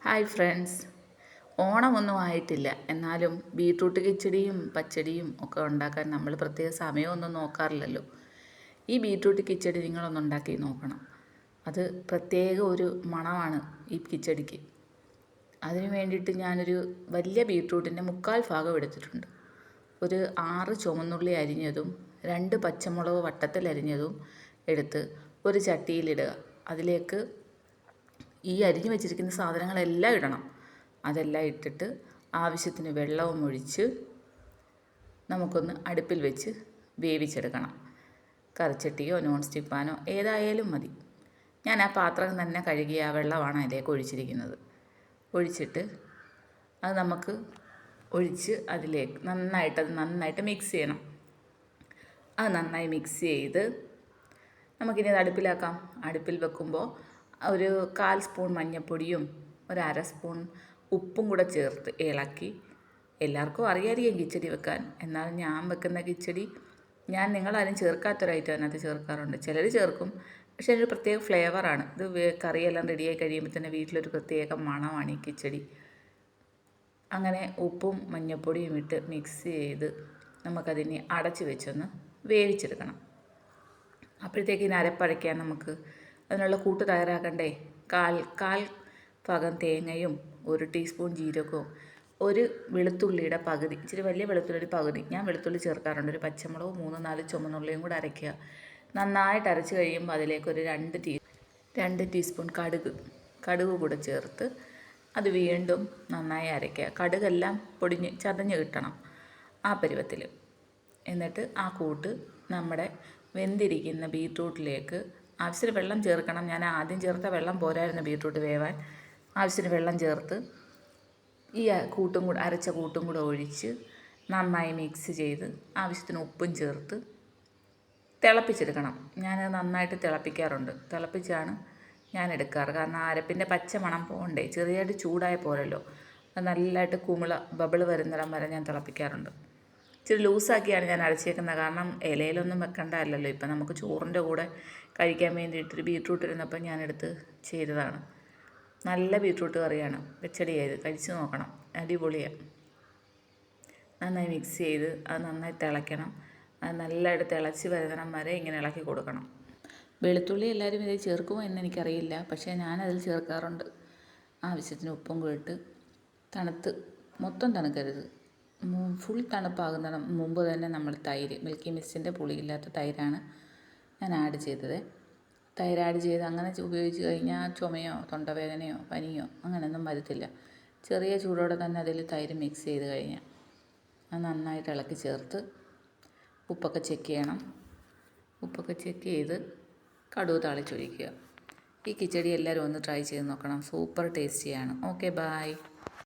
Hi friends, ഓണമൊന്നും ആയിട്ടില്ല. എന്നാലും beetroot കിച്ചടിയും പച്ചടിയും ഒക്കെ ഉണ്ടാക്കാൻ നമ്മൾ പ്രത്യേക സമയമൊന്നും നോക്കാറില്ലല്ലോ. ഈ ബീട്രൂട്ട് കിച്ചടി നിങ്ങളൊന്ന് ഉണ്ടാക്കി നോക്കണം. അത് പ്രത്യേക ഒരു മണമാണ് ഈ കിച്ചടിക്ക്. അതിന് വേണ്ടിയിട്ട് ഞാനൊരു വലിയ ബീട്രൂട്ടിൻ്റെ 1/4 ഭാഗം എടുത്തിട്ടുണ്ട്. ഒരു 6 ചുവന്നുള്ളി അരിഞ്ഞതും 2 പച്ചമുളക് വട്ടത്തിൽ അരിഞ്ഞതും എടുത്ത് ഒരു ചട്ടിയിലിടുക. അതിലേക്ക് ഈ അരിഞ്ഞു വെച്ചിരിക്കുന്ന സാധനങ്ങളെല്ലാം ഇടണം. അതെല്ലാം ഇട്ടിട്ട് ആവശ്യത്തിന് വെള്ളവും ഒഴിച്ച് നമുക്കൊന്ന് അടുപ്പിൽ വെച്ച് വേവിച്ചെടുക്കണം. കറിച്ചട്ടിയോ നോൺ സ്റ്റിക്ക് പാനോ ഏതായാലും മതി. ഞാൻ ആ പാത്രം തന്നെ കഴുകിയ ആ വെള്ളമാണ് അതിലേക്ക് ഒഴിച്ചിരിക്കുന്നത്. ഒഴിച്ചിട്ട് അത് നമുക്ക് ഒഴിച്ച് അതിലേക്ക് നന്നായിട്ട് മിക്സ് ചെയ്യണം. അത് നന്നായി മിക്സ് ചെയ്ത് നമുക്കിനി അത് അടുപ്പിലാക്കാം. അടുപ്പിൽ വെക്കുമ്പോൾ ഒരു 1/4 സ്പൂൺ മഞ്ഞൾപ്പൊടിയും ഒരു 1/2 സ്പൂൺ ഉപ്പും കൂടെ ചേർത്ത് ഇളക്കി. എല്ലാവർക്കും അറിയാമായിരിക്കും കിച്ചടി വെക്കാൻ. എന്നാലും ഞാൻ വെക്കുന്ന കിച്ചടി നിങ്ങളാരും ചേർക്കാത്തൊരു ഐറ്റം അതിനകത്ത് ചേർക്കാറുണ്ട്. ചിലർ ചേർക്കും, പക്ഷേ ഒരു പ്രത്യേക ഫ്ലേവറാണ്. ഇത് കറിയെല്ലാം റെഡിയായി കഴിയുമ്പോൾ തന്നെ വീട്ടിലൊരു പ്രത്യേക മണമാണ് ഈ കിച്ചടി. അങ്ങനെ ഉപ്പും മഞ്ഞൾപ്പൊടിയും ഇട്ട് മിക്സ് ചെയ്ത് നമുക്കതിനെ അടച്ച് വെച്ചൊന്ന് വേവിച്ചെടുക്കണം. അപ്പോഴത്തേക്ക് ഇതിന് അരപ്പരയ്ക്കാൻ നമുക്ക് അതിനുള്ള കൂട്ട് തയ്യാറാക്കണ്ടേ. കാൽ ഭാഗം തേങ്ങയും 1 ടീസ്പൂൺ ജീരകവും ഒരു വെളുത്തുള്ളിയുടെ പകുതി, ഇച്ചിരി വലിയ വെളുത്തുള്ളിയുടെ പകുതി, ഞാൻ വെളുത്തുള്ളി ചേർക്കാറുണ്ട്, ഒരു പച്ചമുളകും 3-4 ചുമന്നുള്ളിയും കൂടെ അരയ്ക്കുക. നന്നായിട്ട് അരച്ച് കഴിയുമ്പോൾ അതിലേക്ക് ഒരു 2 ടീസ്പൂൺ കടുക് കൂടെ ചേർത്ത് അത് വീണ്ടും നന്നായി അരയ്ക്കുക. കടുകെല്ലാം ചതഞ്ഞ് കിട്ടണം ആ പരുവത്തിൽ. എന്നിട്ട് ആ കൂട്ട് നമ്മുടെ വെന്തിരിക്കുന്ന ബീട്രൂട്ടിലേക്ക് ആവശ്യത്തിന് വെള്ളം ചേർക്കണം. ഞാൻ ആദ്യം ചേർത്ത വെള്ളം പോരായിരുന്നു ബീട്രൂട്ട് വേവാൻ. ആവശ്യത്തിന് വെള്ളം ചേർത്ത് ഈ അരച്ച കൂട്ടും കൂടെ ഒഴിച്ച് നന്നായി മിക്സ് ചെയ്ത് ആവശ്യത്തിന് ഉപ്പും ചേർത്ത് തിളപ്പിച്ചെടുക്കണം. ഞാനത് നന്നായിട്ട് തിളപ്പിക്കാറുണ്ട്. തിളപ്പിച്ചാണ് ഞാൻ എടുക്കാറ്. കാരണം അരപ്പിൻ്റെ പച്ച മണം പോകണ്ടേ. ചെറിയായിട്ട് ചൂടായ പോരല്ലോ. അത് നല്ലതായിട്ട് ബബിള് വരുന്നിടം വരെ ഞാൻ തിളപ്പിക്കാറുണ്ട്. ഇച്ചിരി ലൂസാക്കിയാണ് ഞാൻ അരച്ചേക്കുന്നത്. കാരണം ഇലയിലൊന്നും വെക്കണ്ടല്ലോ. ഇപ്പം നമുക്ക് ചോറിൻ്റെ കൂടെ കഴിക്കാൻ വേണ്ടിയിട്ടൊരു ബീട്രൂട്ട് ഇരുന്നപ്പോൾ ഞാനെടുത്ത് ചെയ്തതാണ്. നല്ല ബീട്രൂട്ട് കറിയാണ്. പച്ചടി ചെയ്ത് കഴിച്ച് നോക്കണം, അടിപൊളിയാണ്. നന്നായി മിക്സ് ചെയ്ത് അത് നന്നായി തിളയ്ക്കണം. അത് നല്ലതായിട്ട് തിളച്ച് വരുന്നിടം വരെ ഇങ്ങനെ ഇളക്കി കൊടുക്കണം. വെളുത്തുള്ളി എല്ലാവരും ഇതിൽ ചേർക്കുമോ എന്ന് എനിക്കറിയില്ല, പക്ഷേ ഞാനതിൽ ചേർക്കാറുണ്ട്. ആവശ്യത്തിന് ഉപ്പും കൂടിയിട്ട് മൊത്തം തണുക്കരുത്, ഫുൾ തണുപ്പാകുന്ന മുമ്പ് തന്നെ നമ്മൾ തൈര്, മിൽക്കി മിസ്റ്റിൻ്റെ പുളിയില്ലാത്ത തൈരാണ് ഞാൻ ആഡ് ചെയ്തത്. തൈര് ആഡ് ചെയ്ത് അങ്ങനെ ഉപയോഗിച്ച് കഴിഞ്ഞാൽ ചുമയോ തൊണ്ടവേദനയോ പനിയോ അങ്ങനെയൊന്നും വരത്തില്ല. ചെറിയ ചൂടോടെ തന്നെ അതിൽ തൈര് മിക്സ് ചെയ്ത് കഴിഞ്ഞാൽ അത് നന്നായിട്ട് ഇളക്കി ചേർത്ത് ഉപ്പൊക്കെ ചെക്ക് ചെയ്യണം. ഉപ്പൊക്കെ ചെക്ക് ചെയ്ത് കടുക് താളിച്ചൊഴിക്കുക. ഈ കിച്ചടി എല്ലാവരും ഒന്ന് ട്രൈ ചെയ്ത് നോക്കണം. സൂപ്പർ ടേസ്റ്റിയാണ്. Okay, by.